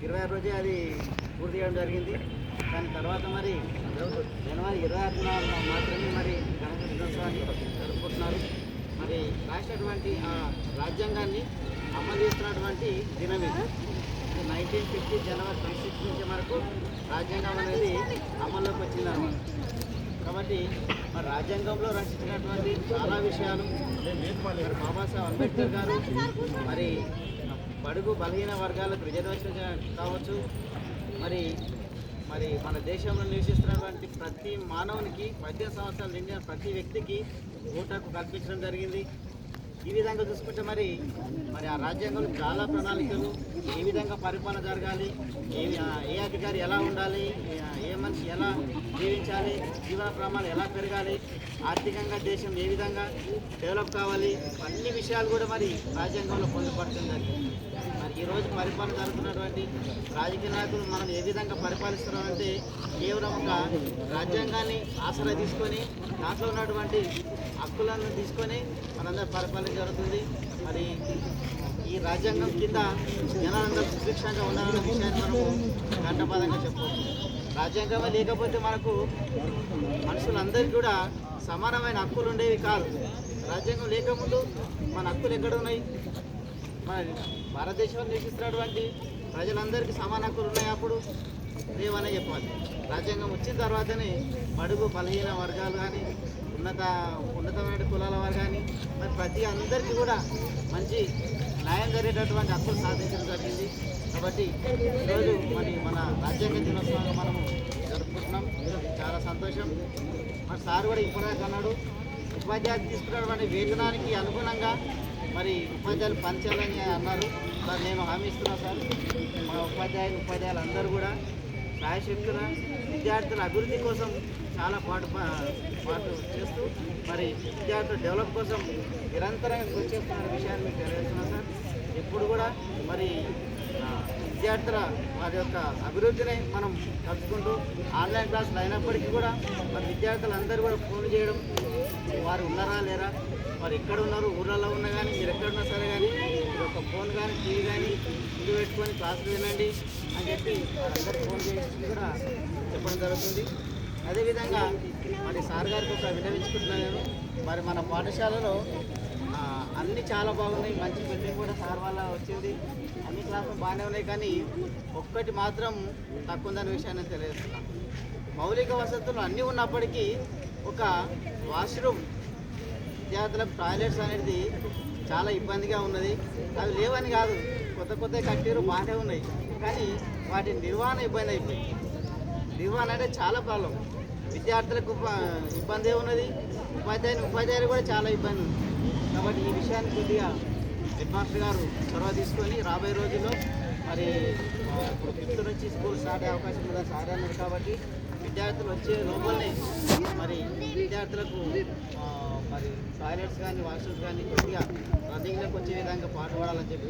26 రోజే అది పూర్తి చేయడం జరిగింది. దాని తర్వాత మరి జనవరి 26న మాత్రమే మరి గణతంత్ర దినోత్సవాన్ని జరుపుకుంటున్నారు. మరి రాసినటువంటి ఆ రాజ్యాంగాన్ని అమలు చేస్తున్నటువంటి దినం ఇది. 1950 జనవరి 26 నుంచి మనకు రాజ్యాంగం అనేది అమల్లోకి వచ్చిందన్నమాట. కాబట్టి మరి రాజ్యాంగంలో రచించినటువంటి చాలా విషయాలు మరి బాబాసాహెబ్ అంబేద్కర్ గారు మరి బడుగు బలహీన వర్గాలకు రిజర్వేషన్ కావచ్చు, మరి మరి మన దేశంలో నివసిస్తున్నటువంటి ప్రతి మానవునికి 18 సంవత్సరాలు నిండిన ప్రతి వ్యక్తికి ఓటు హక్కు కల్పించడం జరిగింది. ఈ విధంగా చూసుకుంటే మరి ఆ రాజ్యాంగంలో చాలా ప్రణాళికలు, ఏ విధంగా పరిపాలన జరగాలి, ఏ అధికారి ఎలా ఉండాలి, ఏ మనిషి ఎలా జీవించాలి, జీవన ప్రమాణాలు ఎలా పెరగాలి, ఆర్థికంగా దేశం ఏ విధంగా డెవలప్ కావాలి, అన్ని విషయాలు కూడా మరి రాజ్యాంగంలో పొందుపరచడం జరిగింది. మరి ఈరోజు పరిపాలన జరుగుతున్నటువంటి రాజకీయ నాయకులు మనం ఏ విధంగా పరిపాలిస్తున్నామంటే కేవలం ఒక రాజ్యాంగాన్ని ఆసరా తీసుకొని దాంట్లో ఉన్నటువంటి హక్కులను తీసుకొని మనందరూ పరిపాలన జరుగుతుంది. మరి ఈ రాజ్యాంగం కింద జనాలందరూ సుభిక్షంగా ఉండాలన్న విషయాన్ని మనము గంటపదంగా చెప్పుకోవచ్చు. రాజ్యాంగమే లేకపోతే మనకు మనుషులందరికీ కూడా సమానమైన హక్కులు ఉండేవి కాదు. రాజ్యాంగం లేకముందు మన హక్కులు ఎక్కడ ఉన్నాయి? మన భారతదేశంలో నివసిస్తున్నటువంటి ప్రజలందరికీ సమాన హక్కులు ఉన్నాయి, అప్పుడు లేవనే చెప్పాలి. రాజ్యాంగం వచ్చిన తర్వాతనే బడుగు బలహీన వర్గాలు కానీ ఉన్నతమైన కులాల వారు కానీ మరి ప్రతి అందరికీ కూడా మంచి న్యాయం జరిగేటటువంటి హక్కులు సాధించడం జరిగింది. కాబట్టి ఈరోజు మరి మన రాజ్యాంగ దినోత్సవంగా మనము జరుపుకుంటున్నాం. చాలా సంతోషం. మరి సార్ కూడా ఇప్పుడు అన్నాడు, ఉపాధ్యాయులు తీసుకున్నటువంటి వేతనానికి అనుగుణంగా మరి ఉపాధ్యాయులు పనిచేయాలని అన్నారు. మరి నేను హామీ ఇస్తున్నాను సార్, మా ఉపాధ్యాయులు అందరూ కూడా సాయశక్తుల విద్యార్థుల అభివృద్ధి కోసం చాలా పాటు చేస్తూ మరి విద్యార్థుల డెవలప్ కోసం నిరంతరంగా కృషి చేస్తున్న విషయాన్ని మీకు తెలియజేస్తున్నాను సార్. ఎప్పుడు కూడా మరి విద్యార్థుల వారి యొక్క అభివృద్ధిని మనం తలుచుకుంటూ ఆన్లైన్ క్లాసులు అయినప్పటికీ కూడా మరి విద్యార్థులందరూ కూడా ఫోన్ చేయడం, వారు ఉన్నారా లేరా, వారు ఎక్కడ ఉన్నారు, ఊళ్ళలో ఉన్నా కానీ మీరు ఎక్కడున్నా సరే కానీ మీరు ఒక ఫోన్ కానీ టీవీ కానీ ఇంటి పెట్టుకొని క్లాసులు వినండి అని చెప్పి వారందరూ ఫోన్ చేసి కూడా చెప్పడం జరుగుతుంది. అదేవిధంగా మరి సార్ గారికి ఒక విన్నవించుకుంటున్నాను నేను. మరి మన పాఠశాలలో అన్నీ చాలా బాగున్నాయి, మంచి బిల్డింగ్ కూడా సార్ వల్ల వచ్చింది, అన్ని క్లాసులు బాగానే ఉన్నాయి, కానీ ఒక్కటి మాత్రం తక్కువ ఉందనే విషయాన్ని తెలియజేస్తున్నాను. మౌలిక వసతులు అన్నీ ఉన్నప్పటికీ ఒక వాష్రూమ్, విద్యార్థులకు టాయిలెట్స్ అనేది చాలా ఇబ్బందిగా ఉన్నది. అవి లేవని కాదు, కొత్త కట్టిరు బాగానే ఉన్నాయి, కానీ వాటి నిర్వహణ ఇబ్బంది అయిపోయింది. నిర్వహణ అంటే చాలా ప్రాబ్లం. విద్యార్థులకు ఇబ్బంది ఉన్నది, ఉపాధ్యాయులు కూడా చాలా ఇబ్బంది ఉంది. కాబట్టి ఈ విషయాన్ని కొద్దిగా హెడ్ మాస్టర్ గారు చొరవ తీసుకొని రాబోయే రోజుల్లో మరి ఇప్పుడు 5th నుంచి స్కూల్ స్టార్ట్ అయ్యే అవకాశం కూడా సార్ అన్నారు. కాబట్టి విద్యార్థులు వచ్చే లోపలనే మరి విద్యార్థులకు మరి టాయిలెట్స్ కానీ వాష్రూమ్స్ కానీ కొద్దిగా రన్నింగ్లోకి వచ్చే విధంగా పాటుపడాలని చెప్పి